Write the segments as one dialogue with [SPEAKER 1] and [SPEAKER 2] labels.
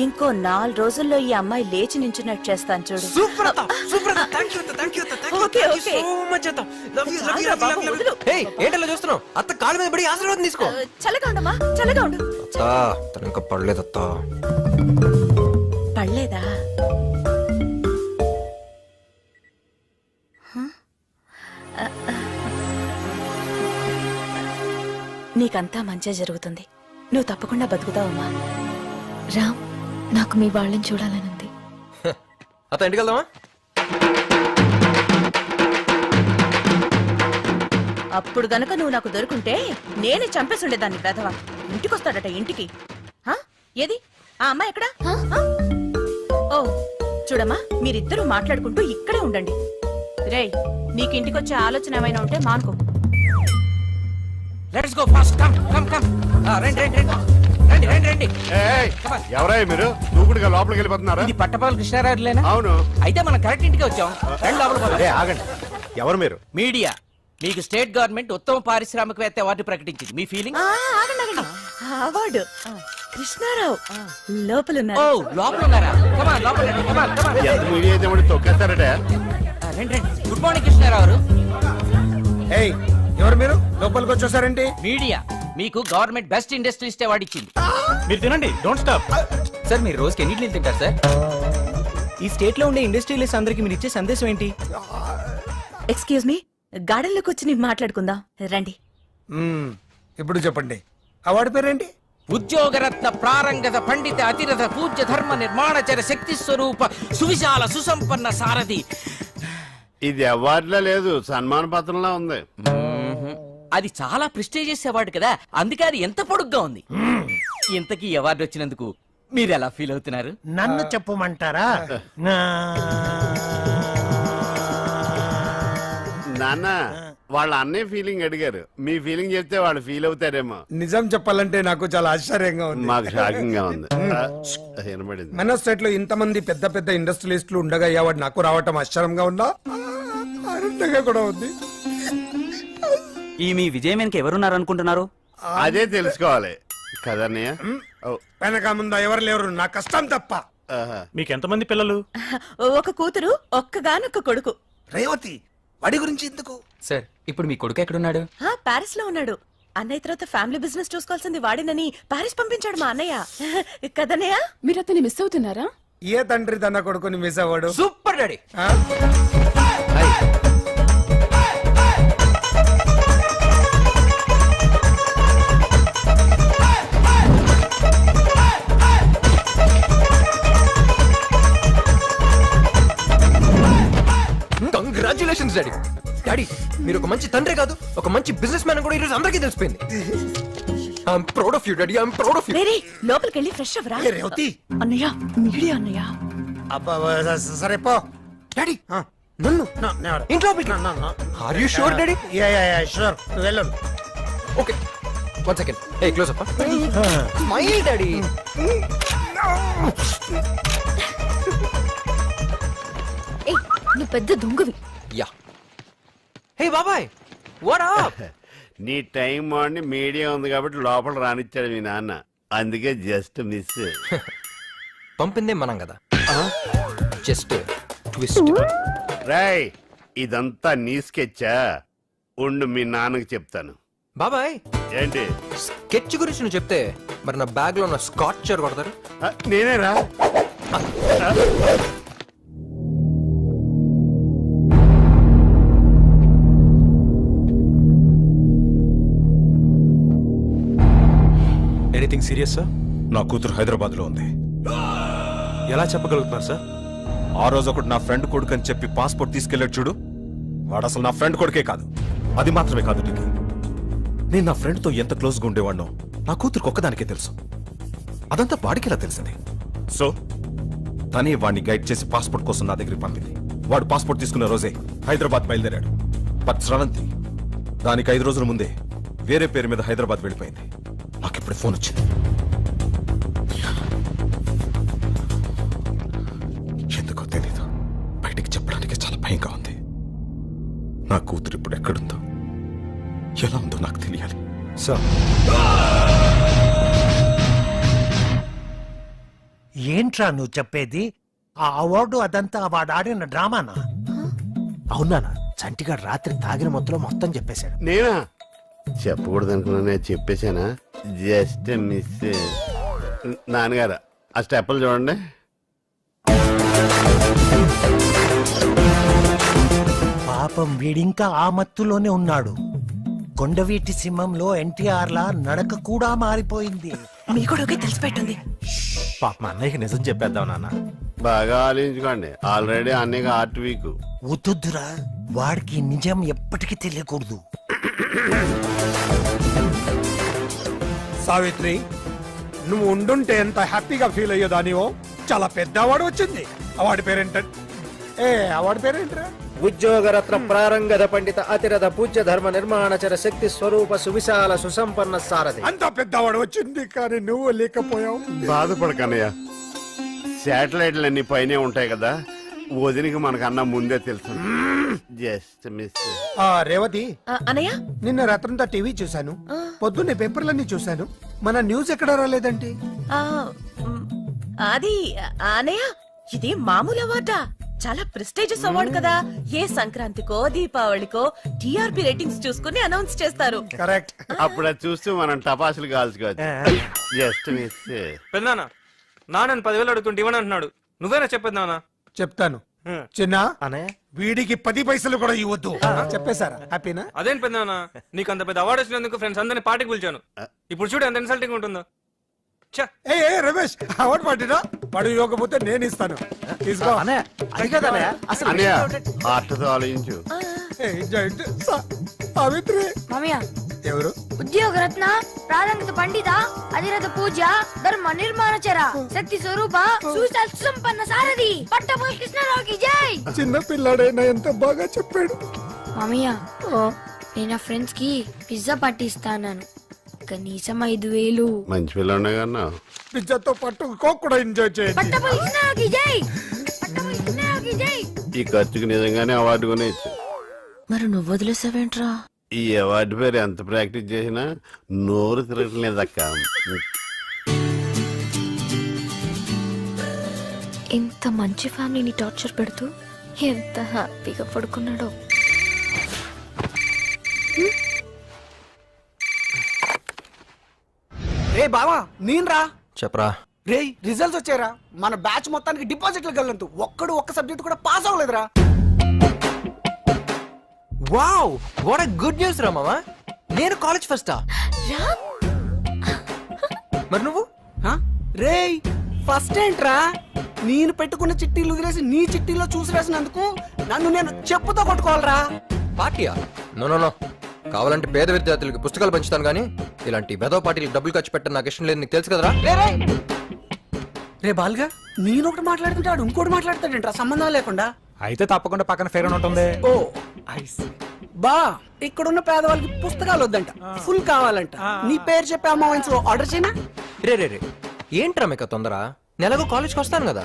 [SPEAKER 1] ఇంకో 4 రోజుల్లో ఈ అమ్మాయి లేచి నించున్నట్టు చేస్తాను చూడు.
[SPEAKER 2] సూపర్ అత్త, సూపర్ అత్త. థాంక్యూ సో మచ్ అత్త. Love you. ఏయ్, ఏంటలా చూస్తున్నావు? అత్త కాళ్ళ మీద పడి ఆశీర్వాదం తీసుకో.
[SPEAKER 1] చల్లగా ఉండమ్మా, చల్లగా ఉండు.
[SPEAKER 2] అత్త, తను ఇంకా పడలేదు అత్త.
[SPEAKER 1] పడలేదా? నీకంతా మంచిగా జరుగుతుంది. నువ్వు తప్పకుండా బతుకుతావమ్మా.
[SPEAKER 3] రామ్, నాకు మీ వాళ్ళని చూడాలనుంది.
[SPEAKER 2] అత్త, ఇంటికి వెళ్దామా?
[SPEAKER 1] అప్పుడు గనక నువ్వు నాకు దొరుకుంటే నేనే చంపేసుండేదాన్ని. వెధవా ఇంటికొస్తాడట ఇంటికి. ఏది ఆ అమ్మాయి ఎక్కడా? ఓ చూడమ్మా, మీరిద్దరూ మాట్లాడుకుంటూ ఇక్కడే ఉండండి. రేయ్, నీకు ఇంటికొచ్చే ఆలోచన ఏమైనా ఉంటే మానుకో.
[SPEAKER 2] Let's go fast. Come come come. రండి రండి రండి రండి రండి రండి.
[SPEAKER 4] ఎవరై మీరు దూకుడుగా లోపలికి వెళ్ళిపోతున్నారా?
[SPEAKER 2] ఇది పట్టపగల కృష్ణారావులేనా?
[SPEAKER 4] అవును.
[SPEAKER 2] అయితే మనం కరెక్ట్ ఇంటికి వచ్చాం. రండి లోపలికి.
[SPEAKER 4] ఆగండి, ఎవరు మీరు?
[SPEAKER 2] మీడియా. మీకు స్టేట్ గవర్నమెంట్ ఉత్తమ పారిశ్రామికవేత్త అవార్డు ప్రకటించింది. మీ ఫీలింగ్?
[SPEAKER 1] అవార్డు కృష్ణారావు లోపలున్నారు.
[SPEAKER 2] ఓ, లోపల ఉన్నారా? కమ్ ఆన్, లోపల రండి. Come on come on.
[SPEAKER 4] ఎంత మీడియా అయితే మరి తొక్కేస్తారట.
[SPEAKER 2] రండి రండి. గుడ్ మార్నింగ్ కృష్ణారావు గారు.
[SPEAKER 5] ఏయ్, ఎవరు మీరు? లోపలికి వచ్చేసారేంటి?
[SPEAKER 2] మీడియా మీకు గవర్నమెంట్ బెస్ట్ ఇండస్ట్రియలిస్ట్ అవార్డు ఇచ్చింది.
[SPEAKER 5] మీరు తినండి, డోంట్ స్టాప్.
[SPEAKER 6] సార్, మీరు రోజుకి ఎన్ని ఇడ్లీలు తింటారు సార్? ఈ స్టేట్ లో ఉండే ఇండస్ట్రియలిస్ట్ అందరికి మీరు ఇచ్చే సందేశం ఏంటి?
[SPEAKER 1] ఎక్స్క్యూజ్ మీ, గార్డెన్ లోకి వచ్చి నేను మాట్లాడుకుందాం రండి.
[SPEAKER 5] ఇప్పుడు చెప్పండి, అవార్డు పేరేంటి?
[SPEAKER 2] ఉద్యోగరత్న ప్రారంగత పండిత అతిరథ పూజ్య ధర్మ నిర్మాణచర శక్తి స్వరూప సువిశాల సుసంపన్న సారథి.
[SPEAKER 4] ఇది అవార్డులా లేదు, సన్మాన పత్రంలా ఉంది.
[SPEAKER 2] అది చాలా ప్రెస్టీజియస్ అవార్డు కదా, అందుకే అది ఎంత పొడుగ్గా ఉంది. ఇంతకీ అవార్డు వచ్చినందుకు మీరు ఎలా ఫీల్ అవుతున్నారు?
[SPEAKER 5] నన్ను చెప్పమంటారా?
[SPEAKER 4] నాన్న, వాళ్ళ అన్నయ్య ఫీలింగ్ అడిగారు. మీ ఫీలింగ్ చెప్తే వాళ్ళు ఫీల్ అవుతారేమో.
[SPEAKER 5] నిజం చెప్పాలంటే నాకు చాలా ఆశ్చర్యంగా ఉంది.
[SPEAKER 4] మాకు షాకింగ్ గా ఉంది. వినబడింది.
[SPEAKER 5] మన స్టేట్ లో ఇంతమంది పెద్ద పెద్ద ఇండస్ట్రియలిస్టులు ఉండగా ఈ అవార్డు నాకు రావటం ఆశ్చర్యంగా ఉందా? ఆనందంగా కూడా ఉంది.
[SPEAKER 6] ఈ మీ విజయం వెనక ఎవరున్నారు అనుకుంటున్నారు?
[SPEAKER 4] అదే తెలుసుకోవాలి కదన్నయ్య.
[SPEAKER 5] వెనక ముందు ఎవరు లేరు, నా కష్టం తప్ప.
[SPEAKER 7] మీకెంతమంది పిల్లలు?
[SPEAKER 1] ఒక కూతురు, ఒక్కగానొక్క కొడుకు.
[SPEAKER 5] రేవతి, వాడి గురించి ఎందుకు?
[SPEAKER 6] సార్, ఇప్పుడు మీ కొడుకు ఎక్కడున్నాడు?
[SPEAKER 1] పారిస్ లో ఉన్నాడు. అన్నయ్య తర్వాత ఫ్యామిలీ బిజినెస్ చూసుకోవాల్సింది వాడినని పారిస్ పంపించాడు మా అన్నయ్య. కదన్నయ్య?
[SPEAKER 3] మీరు అతన్ని మిస్ అవుతున్నారా?
[SPEAKER 5] ఏ తండ్రి తన కొడుకుని మిస్ అవ్వడు?
[SPEAKER 2] Super daddy. Congratulations daddy. Daddy, మీరు ఒక మంచి తండ్రి కాదు, ఒక మంచి బిజినెస్ మ్యాన్ కూడా ఈరోజు అందరికీ తెలిసిపోయింది. I'm proud of you daddy, I'm proud of you.
[SPEAKER 1] రేరే, లోపలికి వెళ్ళి ఫ్రెష్ అవ్వరా.
[SPEAKER 5] రేవతి,
[SPEAKER 1] అన్నయ్య, మీడియా అన్నయ్య.
[SPEAKER 5] సరే పో.
[SPEAKER 2] డాడీ, నన్ను ఇంట్లో are you sure daddy?
[SPEAKER 5] Sure, వెళ్ళు.
[SPEAKER 2] Okay, 1 second. A close up. Smile daddy.
[SPEAKER 3] నువ్వు పెద్ద దొంగవి.
[SPEAKER 2] యా. హే బాబాయ్, వాట్ అప్?
[SPEAKER 4] నీ టైం బాగుండి మీడియా ఉంది కాబట్టి లోపల రానిచ్చాడు మీ నాన్న. అందుకే జస్ట్ మిస్.
[SPEAKER 2] పంపిందే మనం కదా, జస్ట్ ట్విస్ట్.
[SPEAKER 4] రాయ్, ఇదంతా నీ స్కెచ్చా? ఉండు, మీ నాన్నకి చెప్తాను.
[SPEAKER 2] బాబాయ్,
[SPEAKER 4] ఏంటి
[SPEAKER 2] స్కెచ్ గురించి నువ్వు చెప్తే మరి నా బ్యాగ్ లో ఉన్న స్కాచర్ కొడతారు.
[SPEAKER 4] నేనేరా?
[SPEAKER 7] Anything serious sir? నా కూతురు హైదరాబాద్ లో ఉంది. ఎలా చెప్పగలుగుతున్నారు సార్? ఆ రోజు ఒకటి నా ఫ్రెండ్ కొడుకు అని చెప్పి పాస్పోర్ట్ తీసుకెళ్ళాడు చూడు, వాడు అసలు నా ఫ్రెండ్ కొడుకే కాదు. అది మాత్రమే కాదు నీకు, నేను నా ఫ్రెండ్ తో ఎంత క్లోజ్ గా ఉండేవాడినో నా కూతురుకు ఒక్కదానికే తెలుసు. అదంతా వాడికి ఎలా తెలిసింది? సో తనే వాడిని గైడ్ చేసి పాస్పోర్ట్ కోసం నా దగ్గరికి పంపింది. వాడు పాస్పోర్ట్ తీసుకున్న రోజే హైదరాబాద్ బయలుదేరాడు. బట్ స్రవంతి దానికి 5 రోజుల ముందే వేరే పేరు మీద హైదరాబాద్ వెళ్ళిపోయింది. నాకు అప్పుడే ఫోన్ వచ్చింది. ఎందుకో తెలీదు, బయటికి చెప్పడానికి చాలా భయంగా ఉంది. నా కూతురు ఇప్పుడు ఎక్కడుందో, ఎలా ఉందో నాకు తెలియాలి.
[SPEAKER 8] సార్, ఏంట్రా నువ్వు చెప్పేది? ఆ అవార్డు అదంతా వాడు ఆడిన డ్రామానా? అవునానా? చంటిగాడు రాత్రి తాగిన మొత్తంలో మొత్తం చెప్పేశాడు.
[SPEAKER 4] నేనా? చెప్పకూడదు అనుకున్నా, నేను చెప్పేశానా? Just miss. నాన్నగారు ఆ స్టెప్పులు చూడండి.
[SPEAKER 8] పాపం వీడింకా ఆ మత్తులోనే ఉన్నాడు. కొండవీటి సింహంలో ఎన్టీఆర్ లా నడక కూడా మారిపోయింది.
[SPEAKER 1] మీ కూడా తెలిసిపెట్టుంది.
[SPEAKER 6] పాప మా అన్నయ్యకి నిజం చెప్పేద్దాం నాన్న.
[SPEAKER 4] బాగా ఆలోచించుకోండి, ఆల్రెడీ అన్నయ్య ఆర్ట్ వీక్.
[SPEAKER 8] వద్దురా, వాడికి నిజం ఎప్పటికీ తెలియకూడదు.
[SPEAKER 5] సావిత్రి, నువ్వు ఉండుంటే ఎంత హ్యాపీగా ఫీల్ అయ్యేదానివో. చాలా పెద్ద అవార్డు వచ్చింది. అవార్డు పేరేంట? అవార్డు పేరేంటరా?
[SPEAKER 9] ఉద్యోగరత్న ప్రారంగద పండిత అతిరథ పూజ్య ధర్మ నిర్మాణచర శక్తి స్వరూప సువిశాల సుసంపన్న సారథి.
[SPEAKER 5] అంత పెద్ద అవార్డు వచ్చింది, కానీ నువ్వు లేకపోయావు.
[SPEAKER 4] బాధపడకన్నయ్య, శాటిలైట్లు అన్ని పైనే ఉంటాయి కదా, వదినికి మనకన్నా ముందే తెలుసు. Just miss.
[SPEAKER 5] రేవతి,
[SPEAKER 1] అనయ్య,
[SPEAKER 5] నిన్న రాత్రంతా టీవీ చూశాను, పొద్దున్నే పేపర్లన్నీ చూశాను. మన న్యూస్ ఎక్కడ రాలేదంటే?
[SPEAKER 1] మ్, అది అనయ్య, ఇది మామూలు అవార్డా? చాలా ప్రెస్టీజియస్ అవార్డు కదా. ఏ సంక్రాంతికో దీపావళికో టీఆర్పీ రేటింగ్స్ చూసుకుని అనౌన్స్ చేస్తారు.
[SPEAKER 5] కరెక్ట్.
[SPEAKER 4] అప్పుడు అది చూస్తూ మనం టపాసులు కాల్చుకోవచ్చు. Just miss.
[SPEAKER 6] పెద్దనాన్న, నాన్న 10,000 అడుగుతుంటే ఇవ్వని అంటున్నాడు. నువ్వేనా చెప్పేది నాన్న?
[SPEAKER 5] చెప్తాను చిన్న. వీడికి 10 పైసలు కూడా ఇవ్వద్దు. చెప్పేశారా? హ్యాపీనా?
[SPEAKER 6] అదేంటి పెద్దనాన్న, నీకు అంత పెద్ద అవార్డు వచ్చినందుకు ఫ్రెండ్స్ అందరిని పార్టీకి పిలిచాను. ఇప్పుడు చూడు ఎంత ఇన్సల్టింగ్ ఉంటుందో. ఛ!
[SPEAKER 5] ఏ రమేష్, అవార్డు పార్టీనా? వాడు ఇవ్వకపోతే నేను ఇస్తాను. తీసుకో.
[SPEAKER 4] అన్నయ్య ఆర్ట్తో ఆలోచించు.
[SPEAKER 5] సావిత్రి
[SPEAKER 10] మామయ్య,
[SPEAKER 5] ఎవరు?
[SPEAKER 10] ఉద్యోగరత్న ప్రారంభ పండిత అధిరథ పూజ ధర్మ నిర్మాణచర శక్తి స్వరూప సువిశాల సుసంపన్న సారథి పట్టపల్లి కృష్ణారావుకి జై.
[SPEAKER 5] చిన్న పిల్లాడైనా ఎంత బాగా చెప్పాడు.
[SPEAKER 10] మామయ్య, నేను నా ఫ్రెండ్స్ కి పిజ్జా పార్టీ ఇస్తాను. కనీసం 5,000.
[SPEAKER 4] మంచి పిల్లనే కన్నా.
[SPEAKER 5] పిజ్జాతో పాటు కోక్ కూడా ఎంజాయ్ చేయండి.
[SPEAKER 10] పట్టపల్లి కృష్ణారావుకి జై. పట్టపల్లి కృష్ణారావుకి జై.
[SPEAKER 4] ఈ ఖర్చుకి నిజంగానే అవార్డు కొనేచ్చు.
[SPEAKER 1] మరి నువ్వు వదిలేసావేంట్రా?
[SPEAKER 4] ఈ అవార్డు పేరు ఎంత ప్రాక్టీస్ చేసినా నోరు తిరగట్లేదక్క.
[SPEAKER 3] ఇంత మంచి ఫ్యామిలీని టార్చర్ పెడుతూ ఎంత హ్యాపీగా పడుకున్నాడో.
[SPEAKER 9] రే బావా, నేనురా.
[SPEAKER 2] చెప్పరా.
[SPEAKER 9] రే, రిజల్ట్స్ వచ్చారా? మన బ్యాచ్ మొత్తానికి డిపాజిట్లు గల్లంతు. ఒక్క సబ్జెక్ట్ కూడా పాస్ అవ్వలేదురా.
[SPEAKER 2] Wow, what a good news రా మామా. నేను కాలేజ్ ఫస్టా? మరి నువ్వు?
[SPEAKER 9] రే, ఫస్ట్ ఏంట్రా? నేను పెట్టుకున్న చిట్టీలు వదిలేసి నీ చిట్టీలో చూసి రాసినందుకు నన్ను నేను చెప్పుతో కొట్టుకోవాలరా.
[SPEAKER 2] పార్టీయా? No no no. కావాలంటే పేద విద్యార్థులకి పుస్తకాలు పంచుతాను, కానీ ఇలాంటి వెధవ పార్టీలకు డబ్బులు ఖర్చు పెట్టడం నాకు ఇష్టం లేదు. నీకు తెలుసు కదరా.
[SPEAKER 9] రే బాల్గా, నేను ఒకటి మాట్లాడుతుంటాడు, ఇంకోటి మాట్లాడతాడంట్రా సంబంధం లేకుండా.
[SPEAKER 8] అయితే తప్పకుండా పక్కన ఫేర్ అని ఉంటుంది.
[SPEAKER 9] ఓ బా, ఇక్కడున్న పేదవాళ్ళకి పుస్తకాలు వద్దంట, ఫుల్ కావాలంట. నీ పేరు చెప్పి అమ్మ ఆర్డర్ చేయనా?
[SPEAKER 2] రే రే రే, ఏంట్రా మీకు తొందర? నెలకు కాలేజ్కి వస్తాను కదా.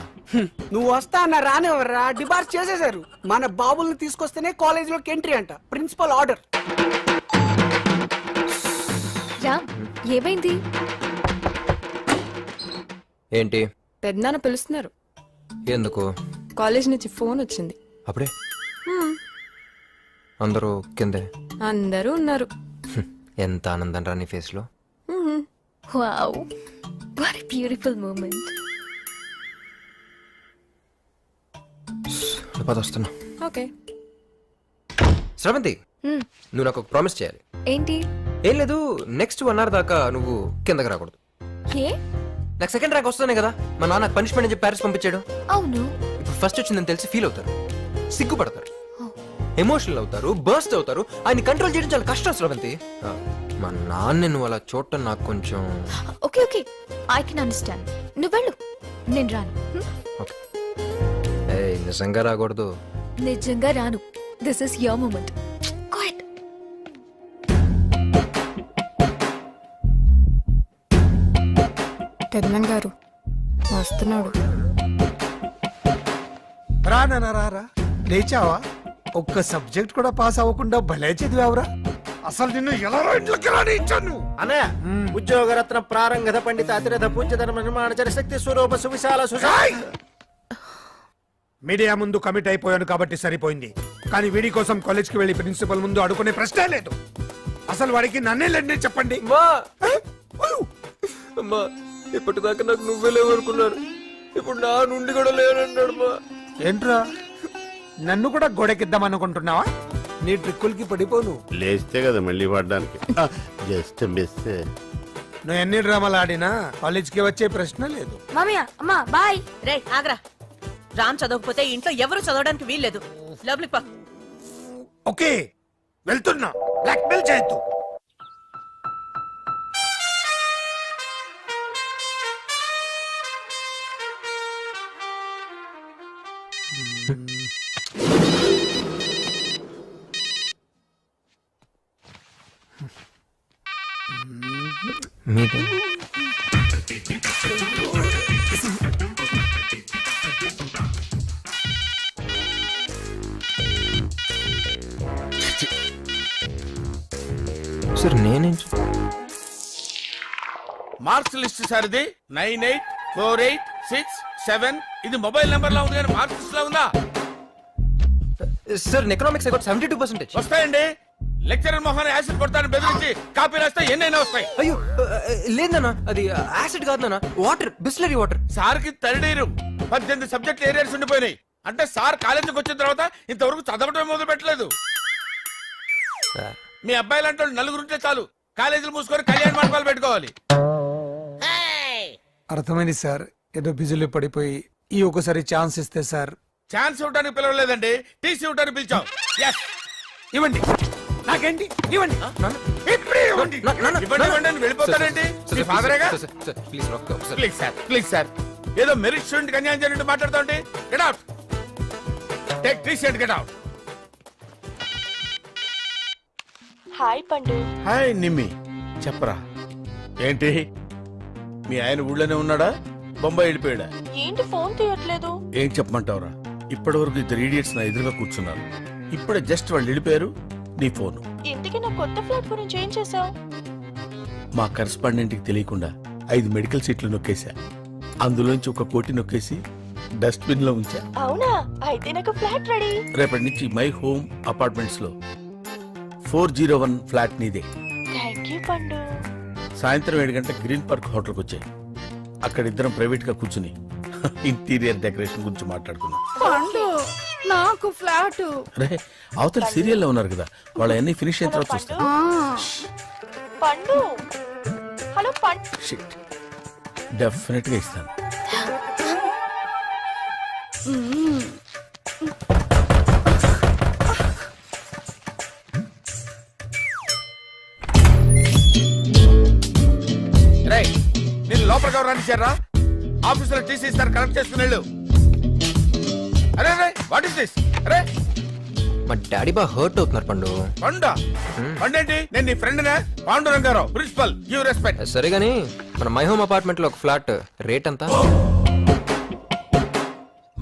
[SPEAKER 9] నువ్వు వస్తా అన్న రానివ్వరా, డిబార్ చేసేశారు. మన బాబుల్ని తీసుకొస్తేనే కాలేజీలోకి ఎంట్రీ అంట, ప్రిన్సిపల్ ఆర్డర్.
[SPEAKER 3] రామ్, ఏమైంది?
[SPEAKER 2] ఏంటి?
[SPEAKER 11] పెద్దనాన్న పిలుస్తున్నారు.
[SPEAKER 2] ఎందుకు?
[SPEAKER 11] కాలేజ్ నుంచి ఫోన్ వచ్చింది.
[SPEAKER 2] అప్పుడే అందరూ కిందే?
[SPEAKER 11] అందరూ ఉన్నారు.
[SPEAKER 2] ఎంత ఆనందం రా నీ ఫేస్ లో.
[SPEAKER 3] Wow, what a beautiful moment.
[SPEAKER 2] వస్తున్నా.
[SPEAKER 11] ఓకే.
[SPEAKER 2] శ్రవంతి, నువ్వు నాకు ఒక ప్రామిస్ చేయాలి.
[SPEAKER 3] ఏంటి?
[SPEAKER 2] ఏం లేదు, నెక్స్ట్ 1 hour దాకా నువ్వు కిందకి రాకూడదు.
[SPEAKER 3] ఏ?
[SPEAKER 2] నాకు సెకండ్ ర్యాంక్ వస్తానే కదా మా నాన్న పనిష్మెంట్ అని చెప్పి ప్యారిస్ పంపించాడు.
[SPEAKER 3] అవును.
[SPEAKER 2] ఇప్పుడు ఫస్ట్ వచ్చిందని తెలిసి ఫీల్ అవుతారు, సిగ్గుపడతారు, ఎమోషనల్ అవుతారు, బర్స్ట్ అవుతారు. ఆయన కంట్రోల్ చేయడం చాలా కష్టం శ్రవంతి. మా నాన్న నువ్వు అలా చూడటం నాకు కొంచెం.
[SPEAKER 3] Okay okay, I can understand. నువ్వు వెళ్ళు, నేను రాను.
[SPEAKER 2] ఓకే. ఏయ్, నిజంగా రాకూడదు.
[SPEAKER 3] నిజంగా రాను. This is your moment. Go
[SPEAKER 11] పెద్దనాన్న గారు వస్తున్నాడు.
[SPEAKER 5] రా నాన్న, రా లేచావా? ఒక్క సబ్జెక్ట్ కూడా పాస్ అవ్వకుండా భలే చదివావురా. అసలు నిన్ను ఎలా ఇంట్లోకి రాని ఇచ్చాను.
[SPEAKER 8] అన్నయ్య ఉద్యోగరత్న ప్రారంగత పండిత అతిరథ పూజ్యధర్మ నిర్మాణ శక్తి స్వరూప సువిశాల
[SPEAKER 5] మీడియా ముందు కమిట్ అయిపోయాను కాబట్టి సరిపోయింది, కానీ వీడి కోసం కాలేజ్కి వెళ్లి ప్రిన్సిపల్ ముందు అడుగునే ప్రశ్నే లేదు. అసలు వాడికి నన్నే లేండి చెప్పండి.
[SPEAKER 2] అమ్మా ఇప్పటిదాకా నాకు నువ్వే లేవనుకున్నాను, ఇప్పుడు నా నుండి కూడా లేనన్నాడు మా.
[SPEAKER 5] ఏంట్రా నన్ను కూడా గోడెకిద్దాం అనుకుంటున్నావా? నీ ట్రిక్కులకి పడిపోను.
[SPEAKER 4] లేస్తే కదా మళ్ళీ పడ్డానికి. Just miss.
[SPEAKER 5] నువ్వు ఎన్ని డ్రామాలు ఆడినా కాలేజ్కి వచ్చే ప్రశ్న లేదు.
[SPEAKER 10] మామయ్య అమ్మా బాయ్.
[SPEAKER 1] రే ఆగ్రా, రామ్ చదవకపోతే ఇంట్లో ఎవరు చదవడానికి వీల్లేదు. లోపలికి పా.
[SPEAKER 5] ఓకే వెళ్తున్నా, బ్లాక్మెయిల్ చేయొద్దు.
[SPEAKER 2] మీటింగ్ సార్ నేనేం
[SPEAKER 12] మార్క్స్ లిస్ట్ సార్ ఇది 984867. ఇది మొబైల్ నెంబర్ లా ఉంది కానీ మార్క్స్ లిస్ట్ లా ఉందా?
[SPEAKER 2] Sir economics 72%.
[SPEAKER 12] వస్తాయండి. లెక్చరర్ మొహాన్ని యాసిడ్ కొడతాను బెదిరించి కాపీ రాస్తే ఎన్నైనా వస్తాయి.
[SPEAKER 2] అయ్యో లేదన్నా, అది యాసిడ్ కాదు నాన్న, వాటర్, బిస్లరీ వాటర్.
[SPEAKER 12] సార్ కి థర్డీరు 18 సబ్జెక్టులు ఏరియాస్ ఉండిపోయినాయి. అంటే సార్ కాలేజీకి వచ్చిన తర్వాత ఇంతవరకు చదవటం మొదలు పెట్టలేదు. మీ అబ్బాయి లాంటి వాళ్ళు నలుగురుంటే చాలు, కాలేజీలు మూసుకొని కళ్యాణ మండపాలు పెట్టుకోవాలి.
[SPEAKER 5] అర్థమైంది సార్, ఏదో బిజీలో పడిపోయి ఈ ఒకసారి ఛాన్స్ ఇస్తే సార్.
[SPEAKER 12] ఛాన్స్ ఇవ్వడానికి పిలవలేదండి, టీసీ ఇవ్వడానికి పిలిచాం. Yes.
[SPEAKER 5] ఇవ్వండి, నాకేంటి ఇవ్వండి. ఇప్పుడే ఇవ్వండి.
[SPEAKER 12] ఇవ్వండి అని వెళ్ళిపోతారండి. మీ ఫాదరేగా?
[SPEAKER 2] Please
[SPEAKER 12] please sir, please sir. ఏదో మెరిట్ స్టూడెంట్ కి అన్యాయం జరిగినట్టు మాట్లాడుతోండి. Get out. Take TC and get out.
[SPEAKER 11] Hi Pandu.
[SPEAKER 12] Hi Nimmi, చెప్పరా ఏంటి? మీ ఆయన ఊళ్ళోనే ఉన్నాడా, బొంబాయి వెళ్ళిపోయాడా?
[SPEAKER 11] ఏంటి ఫోన్ తీయట్లేదు?
[SPEAKER 12] ఏం చెప్పమంటావురా, ఇప్పటి వరకు 2 idiots నా ఎదురుగా కూర్చున్నారు. ఇప్పుడే జస్ట్ వాళ్ళు వెళ్ళిపోయారు. నీ ఫోన్
[SPEAKER 11] ఇంతకీ నా కొత్త ఫ్లాట్ గురించి ఏం చేసావు?
[SPEAKER 12] మా కరెస్పాండెంట్ కి తెలియకుండా 5 మెడికల్ సీట్లు నొక్కేశా. అందులోంచి 1 కోటి నొక్కేసి డస్ట్బిన్ లో ఉంచా.
[SPEAKER 11] అవునా, అయితే నాకు ఫ్లాట్ రెడీ.
[SPEAKER 12] రేపటి నుంచి మై హోమ్ అపార్ట్మెంట్స్ లో 401 ఫ్లాట్ నీదే.
[SPEAKER 11] థ్యాంక్ యూ పండు.
[SPEAKER 12] సాయంత్రం 7 గంటల గ్రీన్ పార్క్ హోటల్కి వచ్చాయి. అక్కడ ఇద్దరం ప్రైవేట్ గా కూర్చుని ఇంటీరియర్ డెకరేషన్ గురించి మాట్లాడుకున్నాం.
[SPEAKER 11] నాకు ఫ్లాట్.
[SPEAKER 12] రే అవతల సీరియల్లో ఉన్నారు కదా, వాళ్ళ అన్ని ఫినిష్ అయిన తర్వాత చూస్తా.
[SPEAKER 11] పండు, హలో పండు.
[SPEAKER 12] షిట్, డెఫినెట్ గా ఇస్తాను. నేను లోపలికి ఎవరు రానిచ్చారా? ఆఫీసులో టీసీ ఇస్తారు, కరెక్ట్ చేసుకుని వెళ్ళు. అరే అరే, వాట్ ఇస్ దిస్? అరే
[SPEAKER 2] మా డాడీ బాగా హర్ట్ అవుతున్నారు పండు.
[SPEAKER 12] పండా? పండేంటి? నేను నీ ఫ్రెండ్ నే, పాండురంగారావు, ప్రిన్సిపల్. Give respect.
[SPEAKER 2] సరే గానీ మన మై హోమ్ అపార్ట్మెంట్ లో ఒక ఫ్లాట్ రేట్ ఎంత?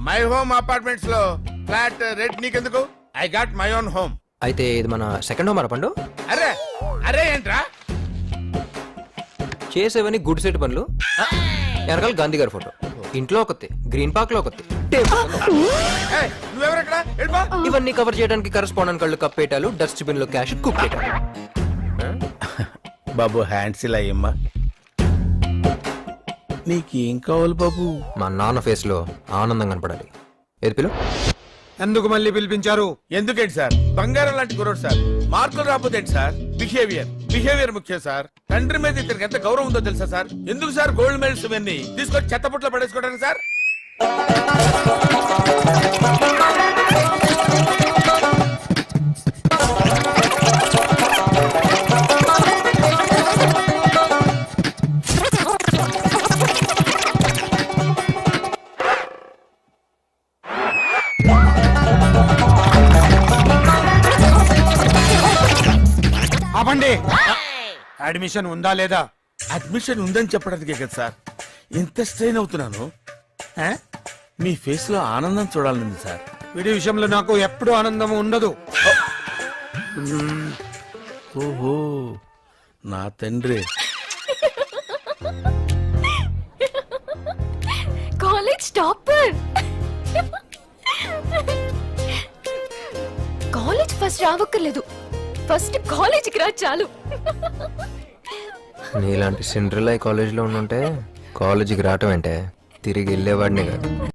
[SPEAKER 12] మై హోమ్ అపార్ట్మెంట్స్ లో ఫ్లాట్ రేట్ నీకెందుకు? I got my own home.
[SPEAKER 2] అయితే ఇది మన సెకండ్ హోమ్ పండు.
[SPEAKER 12] అరే అరే ఏంట్రా?
[SPEAKER 2] చేసేవని గుడ్ సెట్ పనులు. వెనకాల గాంధీ గారి ఫోటో, ఇంట్లో ఒకటి, గ్రీన్ పార్క్ లో ఒకటి,
[SPEAKER 12] నువ్వెవరెక్కడ?
[SPEAKER 2] ఇవన్నీ కవర్ చేయడానికి కరెస్పాండెంట్ కళ్ళు కప్పేటాలు, డస్ట్బిన్ లో క్యాష్ కుప్పేటాలు.
[SPEAKER 12] బాబు హ్యాండ్స్ ఇలా అయ్యమ్మా. నీకేం కావాలి బాబు?
[SPEAKER 2] మా నాన్న ఫేస్ లో ఆనందం కనపడాలి. ఏది పిలు?
[SPEAKER 5] ఎందుకు మళ్ళీ పిలిపించారు?
[SPEAKER 12] ఎందుకేంటి సార్, బంగారం లాంటి కుర్రోడు సార్. మార్కులు రాకపోతే ఏంటి సార్? బిహేవియర్ ముఖ్యం సార్. తండ్రి మీద ఇతనికి ఎంత గౌరవం ఉందో తెలుసా సార్? ఎందుకు సార్ గోల్డ్ మెడల్స్ ఇవన్నీ తీసుకొని చెత్తపుట్లో పడేసుకోవడానికి సార్?
[SPEAKER 5] ఆపండి. అడ్మిషన్ ఉందా లేదా?
[SPEAKER 12] అడ్మిషన్ ఉందని చెప్పడానికే కదా సార్ ఎంత స్ట్రెయిన్ అవుతున్నాను.
[SPEAKER 5] ఆ?
[SPEAKER 12] మీ ఫేస్ లో ఆనందం చూడాలండి సార్.
[SPEAKER 5] వీడి విషయంలో నాకు ఎప్పుడూ ఆనందం ఉండదు.
[SPEAKER 12] ఓహో నా తండ్రి.
[SPEAKER 3] College topper. కాలేజ్ ఫస్ట్ రావక్కర్లేదు, ఫస్ట్ కాలేజీకి రా చాలు.
[SPEAKER 2] నీలాంటి సిండ్రిల్ కాలేజీలో ఉండుంటే కాలేజీకి రావటం అంటే తిరిగి వెళ్ళేవాడిని కాదు.